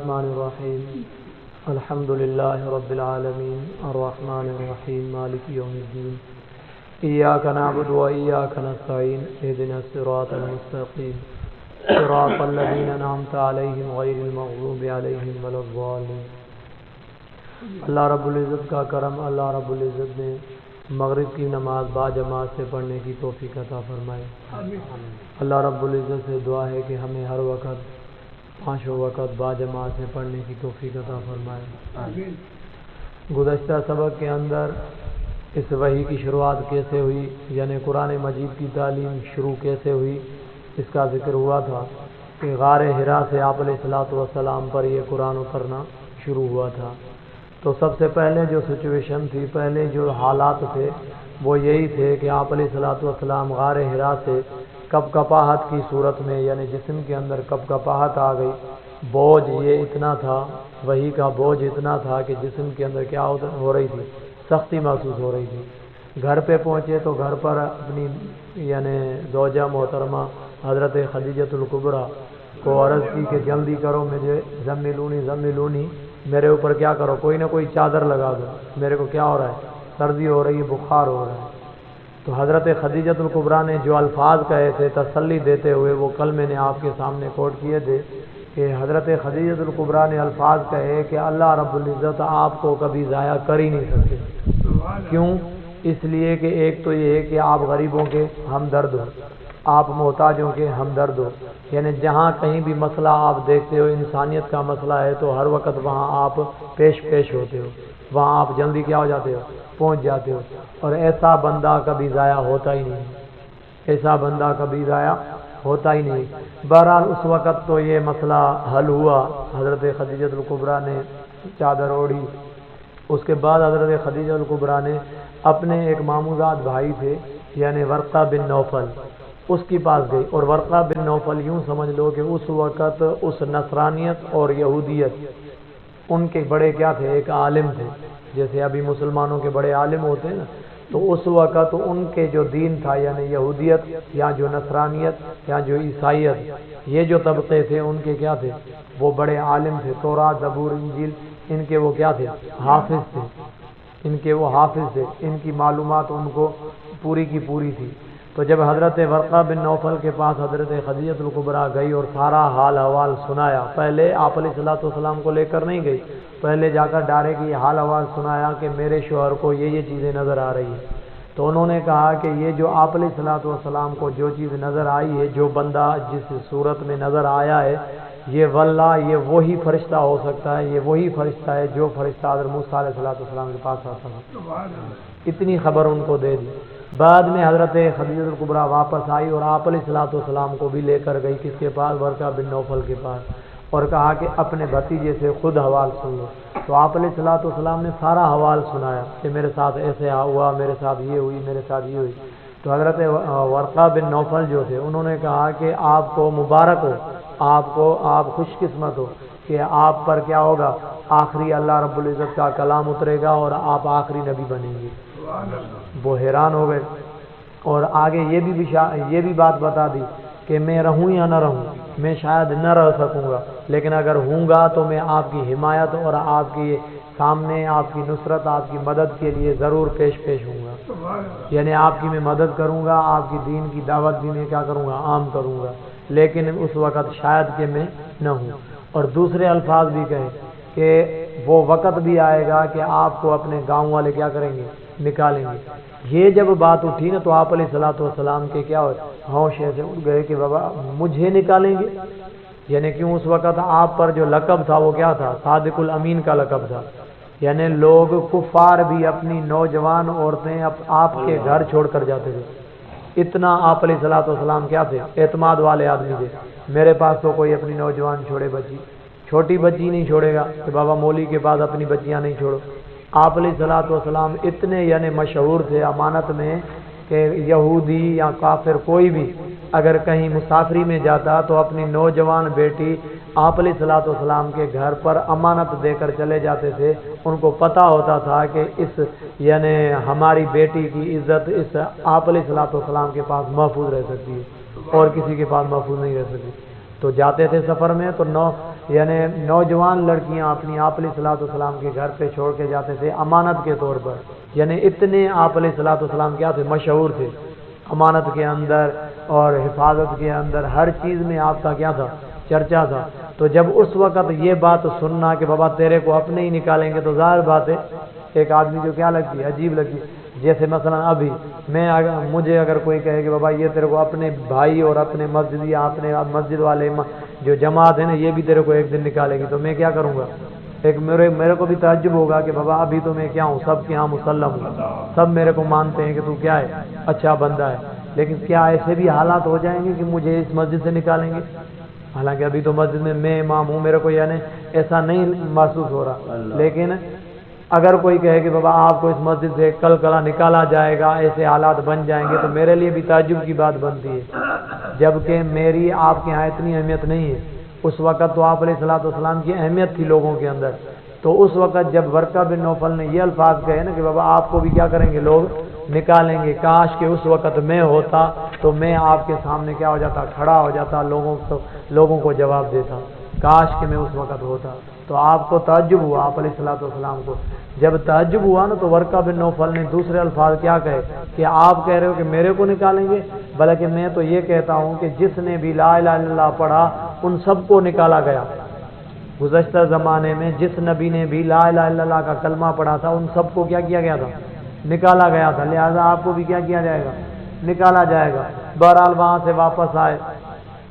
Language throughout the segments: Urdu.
الرحمن الرحیم الحمد للہ رب العالمین الرحمن الرحیم مالک یوم الدین ایاک نعبد و ایاک نستعین اهدنا الصراط المستقیم صراط الذین انعمت علیہم غیر المغضوب علیہم ولا الضالین۔ اللہ رب العزت کا کرم، اللہ رب العزت نے مغرب کی نماز با جماعت سے پڑھنے کی توفیق عطا فرمائے۔ اللہ رب العزت سے دعا ہے کہ ہمیں ہر وقت پانچوں وقت با جماعت سے پڑھنے کی توفیق عطا فرمائے۔ گزشتہ سبق کے اندر اس وحی کی شروعات کیسے ہوئی، یعنی قرآن مجید کی تعلیم شروع کیسے ہوئی، اس کا ذکر ہوا تھا کہ غار حرا سے آپ علیہ الصلوۃ والسلام پر یہ قرآن اترنا شروع ہوا تھا۔ تو سب سے پہلے جو سچویشن تھی، پہلے جو حالات تھے وہ یہی تھے کہ آپ علیہ الصلوۃ والسلام غار حرا سے کپ کپاہٹ کی صورت میں، یعنی جسم کے اندر کپ کپاہٹ آ گئی، بوجھ یہ اتنا تھا، وحی کا بوجھ اتنا تھا کہ جسم کے اندر کیا ہو رہی تھی، سختی محسوس ہو رہی تھی۔ گھر پہ پہنچے تو گھر پر اپنی یعنی زوجہ محترمہ حضرت خدیجۃ الکبریٰ کو عرض کی کہ جلدی کرو، مجھے زملونی میرے اوپر کیا کرو، کوئی نہ کوئی چادر لگا دو، میرے کو کیا ہو رہا ہے، سردی ہو رہی ہے، بخار ہو رہا ہے۔ تو حضرت خدیجۃ الکبریٰ نے جو الفاظ کہے تھے تسلی دیتے ہوئے، وہ کل میں نے آپ کے سامنے کوٹ کیے تھے کہ حضرت خدیجۃ الکبریٰ نے الفاظ کہے کہ اللہ رب العزت آپ کو کبھی ضائع کر ہی نہیں سکتے۔ کیوں؟ اس لیے کہ ایک تو یہ ہے کہ آپ غریبوں کے ہمدرد ہو، آپ محتاجوں کے ہمدرد ہو، یعنی جہاں کہیں بھی مسئلہ آپ دیکھتے ہو، انسانیت کا مسئلہ ہے تو ہر وقت وہاں آپ پیش ہوتے ہو، وہاں آپ جلدی کیا ہو جاتے ہو، پہنچ جاتے ہو، اور ایسا بندہ کبھی ضائع ہوتا ہی نہیں، ایسا بندہ کبھی ضائع ہوتا ہی نہیں۔ بہرحال اس وقت تو یہ مسئلہ حل ہوا، حضرت خدیجۃ الکبریٰ نے چادر اوڑھی۔ اس کے بعد حضرت خدیجہ الکبریٰ نے اپنے ایک ماموزاد بھائی تھے، یعنی ورقہ بن نوفل، اس کے پاس گئی، اور ورقہ بن نوفل یوں سمجھ لو کہ اس وقت اس نصرانیت اور یہودیت ان کے بڑے کیا تھے، ایک عالم تھے، جیسے ابھی مسلمانوں کے بڑے عالم ہوتے ہیں نا، تو اس وقت ان کے جو دین تھا، یعنی یہودیت یا جو نصرانیت یا جو عیسائیت، یہ جو طبقے تھے ان کے کیا تھے، وہ بڑے عالم تھے، تورات زبور انجیل ان کے وہ کیا تھے، حافظ تھے، ان کے وہ حافظ تھے، ان کی معلومات ان کو پوری کی پوری تھی۔ تو جب حضرت ورقہ بن نوفل کے پاس حضرت خدیجۃ الکبریٰ گئی اور سارا حال احوال سنایا، پہلے آپ علیہ الصلوۃ والسلام کو لے کر نہیں گئی، پہلے جا کر ڈائریکٹ یہ حال احوال سنایا کہ میرے شوہر کو یہ چیزیں نظر آ رہی ہیں۔ تو انہوں نے کہا کہ یہ جو آپ علیہ الصلوۃ والسلام کو جو چیز نظر آئی ہے، جو بندہ جس صورت میں نظر آیا ہے، یہ واللہ یہ وہی فرشتہ ہو سکتا ہے، یہ وہی فرشتہ ہے جو فرشتہ حضرت موسیٰ علیہ السلام کے پاس آتا تھا۔ اتنی خبر ان کو دے دی۔ بعد میں حضرت خدیجۃ الکبریٰ واپس آئی اور آپ علیہ الصلوۃ والسلام کو بھی لے کر گئی، کس کے پاس، ورقہ بن نوفل کے پاس، اور کہا کہ اپنے بھتیجے سے خود حوال سن لو۔ تو آپ علیہ الصلوۃ والسلام نے سارا حوال سنایا کہ میرے ساتھ ایسے ہوا، میرے ساتھ یہ ہوئی، میرے ساتھ یہ ہوئی۔ تو حضرت ورقہ بن نوفل جو تھے انہوں نے کہا کہ آپ کو مبارک ہو، آپ خوش قسمت ہو کہ آپ پر کیا ہوگا، آخری اللہ رب العزت کا کلام اترے گا اور آپ آخری نبی بنیں گے۔ وہ حیران ہو گئے، اور آگے یہ بھی بات بتا دی کہ میں رہوں یا نہ رہوں، میں شاید نہ رہ سکوں گا، لیکن اگر ہوں گا تو میں آپ کی حمایت اور آپ کی سامنے آپ کی نصرت، آپ کی مدد کے لیے ضرور پیش ہوں گا، یعنی آپ کی میں مدد کروں گا، آپ کی دین کی دعوت بھی میں کیا کروں گا، عام کروں گا، لیکن اس وقت شاید کہ میں نہ ہوں۔ اور دوسرے الفاظ بھی کہیں کہ وہ وقت بھی آئے گا کہ آپ کو اپنے گاؤں والے کیا کریں گے، نکالیں گے۔ یہ جب بات اٹھی نا تو آپ علیہ الصلوۃ والسلام کے کیا ہوئے، ہوش ایسے اٹھ گئے کہ بابا مجھے نکالیں گے، یعنی کیوں اس وقت آپ پر جو لقب تھا وہ کیا تھا، صادق الامین کا لقب تھا، یعنی لوگ کفار بھی اپنی نوجوان عورتیں آپ کے گھر چھوڑ کر جاتے تھے، اتنا آپ علیہ الصلوۃ والسلام کیا تھے، اعتماد والے آدمی تھے۔ میرے پاس تو کوئی اپنی نوجوان چھوڑے بچی، چھوٹی بچی نہیں چھوڑے گا کہ بابا مولی کے پاس اپنی بچیاں نہیں چھوڑو۔ آپ علیہ الصلوۃ والسلام اتنے یعنی مشہور تھے امانت میں کہ یہودی یا کافر کوئی بھی اگر کہیں مسافری میں جاتا تو اپنی نوجوان بیٹی آپ علیہ الصلوۃ والسلام کے گھر پر امانت دے کر چلے جاتے تھے۔ ان کو پتہ ہوتا تھا کہ اس یعنی ہماری بیٹی کی عزت اس آپ علیہ الصلوۃ والسلام کے پاس محفوظ رہ سکتی ہے اور کسی کے پاس محفوظ نہیں رہ سکتی۔ تو جاتے تھے سفر میں تو یعنی نوجوان لڑکیاں اپنی آپ علیہ الصلوۃ والسلام کے گھر پہ چھوڑ کے جاتے تھے امانت کے طور پر، یعنی اتنے آپ علیہ الصلوۃ والسلام کیا تھے، مشہور تھے امانت کے اندر اور حفاظت کے اندر، ہر چیز میں آپ کا کیا تھا، چرچا تھا۔ تو جب اس وقت یہ بات سننا کہ بابا تیرے کو اپنے ہی نکالیں گے، تو ظاہر بات ہے ایک آدمی جو کیا لگتی ہے، عجیب لگتی ہے۔ جیسے مثلا ابھی مجھے اگر کوئی کہے کہ بابا یہ تیرے کو اپنے بھائی اور اپنے مسجد یا اپنے مسجد والے جو جماعت ہے نا، یہ بھی تیرے کو ایک دن نکالے گی، تو میں کیا کروں گا؟ ایک میرے کو بھی تعجب ہوگا کہ بابا ابھی تو میں کیا ہوں، سب کے یہاں مسلم ہوں، سب میرے کو مانتے ہیں کہ تو کیا ہے، اچھا بندہ ہے، لیکن کیا ایسے بھی حالات ہو جائیں گے کہ مجھے اس مسجد سے نکالیں گے؟ حالانکہ ابھی تو مسجد میں امام ہوں، میرے کو یعنی ایسا نہیں محسوس ہو رہا، لیکن اگر کوئی کہے کہ بابا آپ کو اس مسجد سے کل کلا نکالا جائے گا، ایسے حالات بن جائیں گے، تو میرے لیے بھی تعجب کی بات بنتی ہے، جبکہ میری آپ کے ہاں اتنی اہمیت نہیں ہے۔ اس وقت تو آپ علیہ الصلوۃ والسلام کی اہمیت تھی لوگوں کے اندر، تو اس وقت جب ورقہ بن نوفل نے یہ الفاظ کہے نا کہ بابا آپ کو بھی کیا کریں گے، لوگ نکالیں گے، کاش کہ اس وقت میں ہوتا تو میں آپ کے سامنے کیا ہو جاتا، کھڑا ہو جاتا، لوگوں کو جواب دیتا، کاش کہ میں اس وقت ہوتا۔ تو آپ کو تعجب ہوا، آپ علیہ الصلوۃ والسلام کو جب تعجب ہوا نا، تو ورقہ بن نوفل نے دوسرے الفاظ کیا کہے کہ آپ کہہ رہے ہو کہ میرے کو نکالیں گے، بلکہ میں تو یہ کہتا ہوں کہ جس نے بھی لا الہ الا اللہ پڑھا ان سب کو نکالا گیا۔ گزشتہ زمانے میں جس نبی نے بھی لا الہ الا اللہ کا کلمہ پڑھا تھا، ان سب کو کیا کیا گیا تھا، نکالا گیا تھا، لہذا آپ کو بھی کیا کیا جائے گا، نکالا جائے گا۔ بہرحال وہاں سے واپس آئے،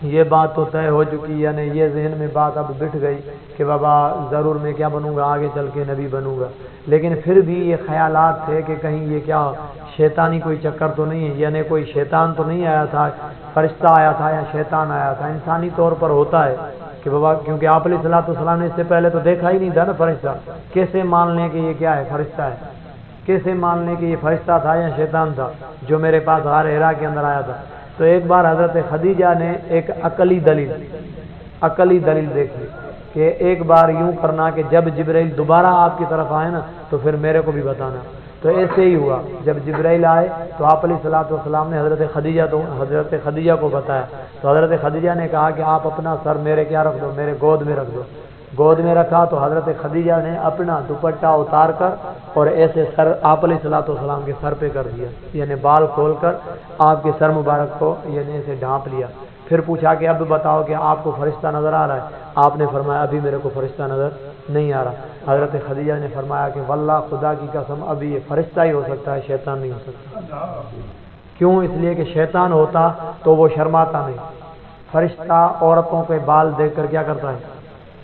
یہ بات تو طے ہو چکی، یعنی یہ ذہن میں بات اب بٹھ گئی کہ بابا ضرور میں کیا بنوں گا، آگے چل کے نبی بنوں گا، لیکن پھر بھی یہ خیالات تھے کہ کہیں یہ کیا شیطانی کوئی چکر تو نہیں ہے، یعنی کوئی شیطان تو نہیں آیا تھا، فرشتہ آیا تھا یا شیطان آیا تھا۔ انسانی طور پر ہوتا ہے کہ بابا، کیونکہ آپ علیہ الصلوۃ والسلام نے اس سے پہلے تو دیکھا ہی نہیں تھا نا فرشتہ، کیسے مان لیں کہ یہ کیا ہے، فرشتہ ہے؟ کیسے مان لیں کہ یہ فرشتہ تھا یا شیطان تھا جو میرے پاس غار حرا کے اندر آیا تھا؟ تو ایک بار حضرت خدیجہ نے ایک عقلی دلیل دیکھی کہ ایک بار یوں کرنا کہ جب جبرائیل دوبارہ آپ کی طرف آئے نا تو پھر میرے کو بھی بتانا۔ تو ایسے ہی ہوا، جب جبرائیل آئے تو آپ علیہ الصلوۃ والسلام نے حضرت خدیجہ کو بتایا، تو حضرت خدیجہ نے کہا کہ آپ اپنا سر میرے کیا رکھ دو، میرے گود میں رکھ دو۔ گود میں رکھا تو حضرت خدیجہ نے اپنا دوپٹہ اتار کر اور ایسے سر آپ علیہ الصلوۃ والسلام کے سر پہ کر دیا، یعنی بال کھول کر آپ کے سر مبارک کو یعنی ایسے ڈھانپ لیا۔ پھر پوچھا کہ اب بتاؤ کہ آپ کو فرشتہ نظر آ رہا ہے؟ آپ نے فرمایا ابھی میرے کو فرشتہ نظر نہیں آ رہا۔ حضرت خدیجہ نے فرمایا کہ واللہ خدا کی قسم ابھی یہ فرشتہ ہی ہو سکتا ہے، شیطان نہیں ہو سکتا۔ کیوں؟ اس لیے کہ شیطان ہوتا تو وہ شرماتا نہیں، فرشتہ عورتوں کے بال دیکھ کر کیا کرتا ہے،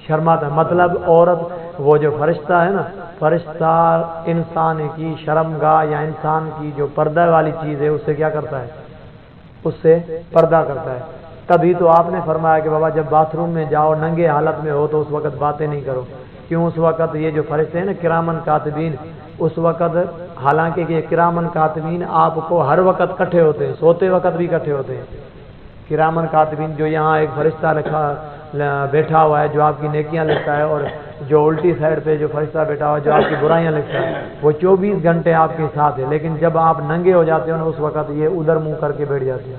شرماتا ہے۔ مطلب عورت، وہ جو فرشتہ ہے نا، فرشتہ انسان کی شرمگاہ یا انسان کی جو پردہ والی چیز ہے اس سے کیا کرتا ہے، اس سے پردہ کرتا ہے۔ تبھی تو آپ نے فرمایا کہ بابا جب باتھ روم میں جاؤ ننگے حالت میں ہو تو اس وقت باتیں نہیں کرو۔ کیوں؟ اس وقت یہ جو فرشتے ہیں نا کرامن کاتبین، اس وقت حالانکہ یہ کرامن کاتبین آپ کو ہر وقت کٹھے ہوتے ہیں، سوتے وقت بھی کٹھے ہوتے ہیں۔ کرامن کاتبین جو یہاں ایک فرشتہ بیٹھا ہوا ہے جو آپ کی نیکیاں لکھتا ہے، اور جو الٹی سائڈ پہ جو فرشتہ بیٹھا ہوا ہے جو آپ کی برائیاں لکھتا ہے، وہ 24 گھنٹے آپ کے ساتھ ہے، لیکن جب آپ ننگے ہو جاتے ہو نا اس وقت یہ ادھر منہ کر کے بیٹھ جاتے ہیں۔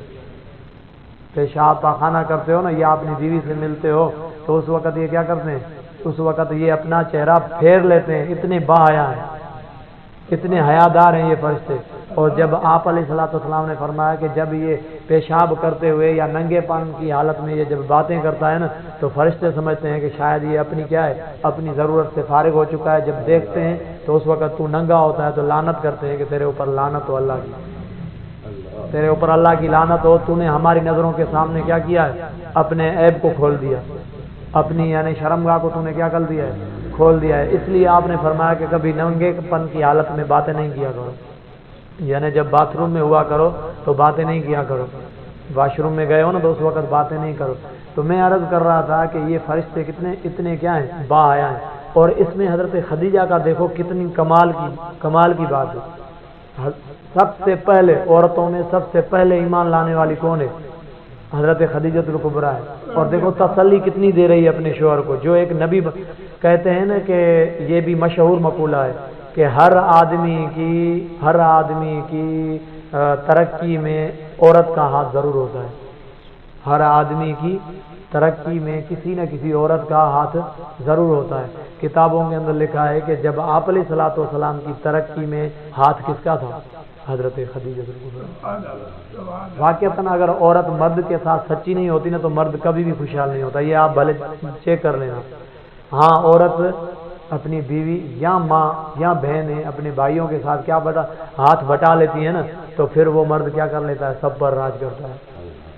پیشاب پاخانہ کرتے ہو نا یا اپنی بیوی سے ملتے ہو تو اس وقت یہ کیا کرتے ہیں، اس وقت یہ اپنا چہرہ پھیر لیتے ہیں، اتنے باحیا ہیں، اتنے حیادار ہیں یہ فرشتے۔ اور جب آپ علیہ الصلوۃ والسلام نے فرمایا کہ جب یہ پیشاب کرتے ہوئے یا ننگے پن کی حالت میں یہ جب باتیں کرتا ہے نا تو فرشتے سمجھتے ہیں کہ شاید یہ اپنی کیا ہے، اپنی ضرورت سے فارغ ہو چکا ہے۔ جب دیکھتے ہیں تو اس وقت تو ننگا ہوتا ہے تو لعنت کرتے ہیں کہ تیرے اوپر لعنت ہو، اللہ کی، تیرے اوپر اللہ کی لعنت ہو، تو نے ہماری نظروں کے سامنے کیا کیا ہے، اپنے عیب کو کھول دیا، اپنی یعنی شرمگاہ کو تو نے کیا کر دیا ہے، کھول دیا ہے۔ اس لیے آپ نے فرمایا کہ کبھی ننگے پن کی حالت میں باتیں نہیں کیا کرو، یعنی جب باتھ روم میں ہوا کرو تو باتیں نہیں کیا کرو، واش روم میں گئے ہو نا تو اس وقت باتیں نہیں کرو۔ تو میں عرض کر رہا تھا کہ یہ فرشتے اتنے کیا ہیں، باحیا ہیں۔ اور اس میں حضرت خدیجہ کا دیکھو کتنی کمال کی بات ہے۔ سب سے پہلے عورتوں میں سب سے پہلے ایمان لانے والی کون ہے؟ حضرت خدیجہ الکبریٰ ہے۔ اور دیکھو تسلی کتنی دے رہی ہے اپنے شوہر کو، جو ایک نبی کہتے ہیں نا کہ یہ بھی مشہور مقولہ ہے کہ ہر آدمی کی ترقی میں عورت کا ہاتھ ضرور ہوتا ہے۔ ہر آدمی کی ترقی میں کسی نہ کسی عورت کا ہاتھ ضرور ہوتا ہے۔ کتابوں کے اندر لکھا ہے کہ جب آپ علیہ الصلوۃ والسلام کی ترقی میں ہاتھ کس کا تھا؟ حضرت خدیجہ کبریٰ۔ واقعتاً اگر عورت مرد کے ساتھ سچی نہیں ہوتی نا تو مرد کبھی بھی خوشحال نہیں ہوتا، یہ آپ بھلے چیک کر لینا۔ ہاں، عورت اپنی بیوی یا ماں یا بہنیں اپنے بھائیوں کے ساتھ کیا ہاتھ بٹا لیتی ہے نا، تو پھر وہ مرد کیا کر لیتا ہے؟ سب پر راج کرتا ہے۔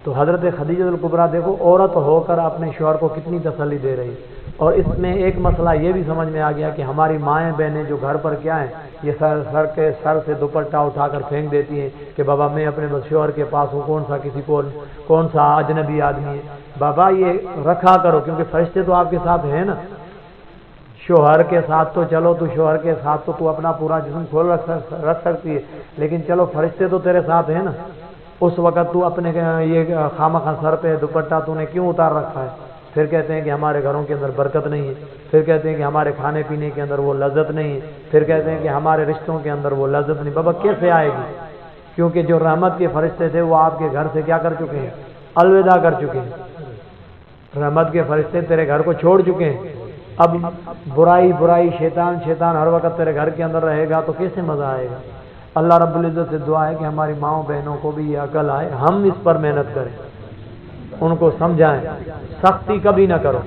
تو حضرت خدیجہ کبریٰ دیکھو، عورت ہو کر اپنے شوہر کو کتنی تسلی دے رہی۔ اور اس میں ایک مسئلہ یہ بھی سمجھ میں آ گیا کہ ہماری مائیں بہنیں جو گھر پر کیا ہیں، یہ سر سے دوپٹہ اٹھا کر پھینک دیتی ہیں کہ بابا میں اپنے شوہر کے پاس ہوں، کون سا اجنبی آدمی ہے۔ بابا یہ رکھا کرو، کیونکہ فرشتے تو آپ کے ساتھ ہیں نا۔ شوہر کے ساتھ تو چلو، تو شوہر کے ساتھ تو اپنا پورا جسم کھول رکھ سکتی ہے، لیکن چلو فرشتے تو تیرے ساتھ ہیں نا۔ اس وقت تو اپنے یہ خامخواہ سر پہ دوپٹہ تو نے کیوں اتار رکھا ہے؟ پھر کہتے ہیں کہ ہمارے گھروں کے اندر برکت نہیں ہے، پھر کہتے ہیں کہ ہمارے کھانے پینے کے اندر وہ لذت نہیں ہے، پھر کہتے ہیں کہ ہمارے رشتوں کے اندر وہ لذت نہیں۔ بابا کیسے آئے گی؟ کیونکہ جو رحمت کے فرشتے تھے وہ آپ کے گھر سے کیا کر چکے ہیں؟ الوداع کر چکے ہیں۔ رحمت کے فرشتے تیرے گھر کو چھوڑ چکے ہیں۔ اب برائی شیطان ہر وقت تیرے گھر کے اندر رہے گا تو کیسے مزہ آئے گا؟ اللہ رب العزت سے دعا ہے کہ ہماری ماؤں بہنوں کو بھی یہ عقل آئے، ہم اس پر محنت کریں، ان کو سمجھائیں۔ سختی کبھی نہ کرو،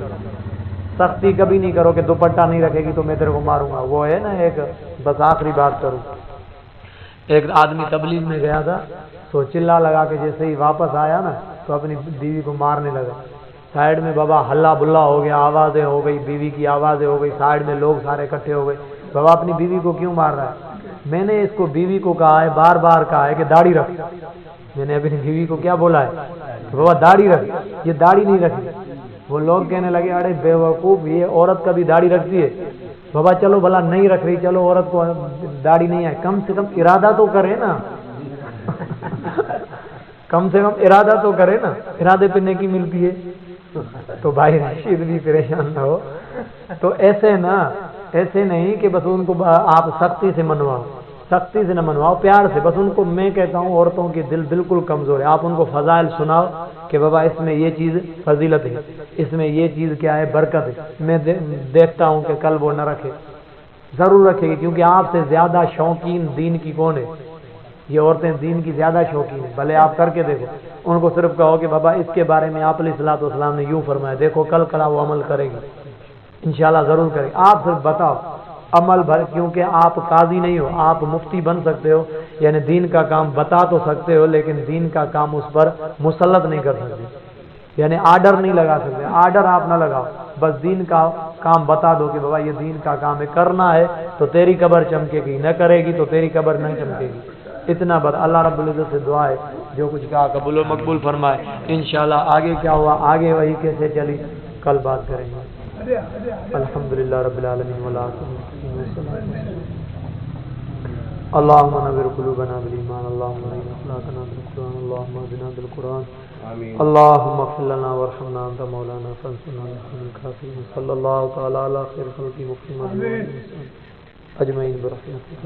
سختی کبھی نہیں کرو کہ دوپٹہ نہیں رکھے گی تو میں تیرے کو ماروں گا۔ وہ ہے نا ایک، بس آخری بات کروں، ایک آدمی تبلیغ میں گیا تھا تو چلا لگا کے جیسے ہی واپس آیا نا تو اپنی بیوی کو مارنے لگا۔ سائڈ میں بابا ہلا بلا ہو گیا، آوازیں ہو گئی، بیوی کی آوازیں ہو گئی، سائڈ میں لوگ سارے اکٹھے ہو گئے۔ بابا اپنی بیوی کو کیوں مار رہا ہے؟ میں نے اس کو بیوی کو کہا ہے، بار بار کہا ہے کہ داڑھی رکھ۔ میں نے اپنی بیوی کو کیا بولا ہے؟ بابا داڑھی رکھ، یہ داڑھی نہیں رکھی۔ وہ لوگ کہنے لگے ارے بے وقوف، یہ عورت کبھی داڑھی رکھتی ہے؟ بابا چلو بھلا نہیں رکھ رہی، چلو عورت کو داڑھی نہیں ہے، کم سے کم ارادہ تو کرے نا کم سے کم ارادہ تو کرے نا، ارادے پہ نیکی ملتی ہے۔ تو بھائی رشید بھی پریشان نہ ہو، تو ایسے نہیں کہ بس ان کو آپ سختی سے منواؤ، سختی سے نہ منواؤ، پیار سے۔ بس ان کو میں کہتا ہوں عورتوں کی دل بالکل کمزور ہے، آپ ان کو فضائل سناؤ کہ بابا اس میں یہ چیز فضیلت ہے، اس میں یہ چیز کیا ہے؟ برکت ہے۔ میں دیکھتا ہوں کہ کل وہ نہ رکھے، ضرور رکھے گی، کیونکہ آپ سے زیادہ شوقین دین کی کون ہے؟ یہ عورتیں دین کی زیادہ شوقین ہیں۔ بھلے آپ کر کے دیکھو، ان کو صرف کہو کہ بابا اس کے بارے میں آپ علیہ الصلوۃ والسلام نے یوں فرمایا، دیکھو کل وہ عمل کرے گی، انشاءاللہ ضرور کرے گی۔ آپ صرف بتاؤ عمل بھر، کیونکہ آپ قاضی نہیں ہو، آپ مفتی بن سکتے ہو، یعنی دین کا کام بتا تو سکتے ہو لیکن دین کا کام اس پر مسلط نہیں کر سکتے، یعنی آرڈر نہیں لگا سکتے۔ آرڈر آپ نہ لگاؤ، بس دین کا کام بتا دو کہ بابا یہ دین کا کام ہے، کرنا ہے تو تیری قبر چمکے گی، نہ کرے گی تو تیری قبر نہیں چمکے گی۔ اتنا بات۔ اللہ رب العزت سے دعا ہے جو کچھ کہا قبول و مقبول فرمائے۔ انشاءاللہ آگے کیا ہوا، آگے وہی کیسے چلی، کل بات کریں گے۔ الحمدللہ رب العالمین اللهم نور قلوبنا بالایمان، اللهم اهدنا اخلاقنا بالقران، اللهم اهدنا بالقران، اللهم اغفر لنا وارحمنا، انت مولانا فانصرنا على القوم الكافرين، صلی اللہ تعالی علی خیر خلق محمد اجمعین برحمتک۔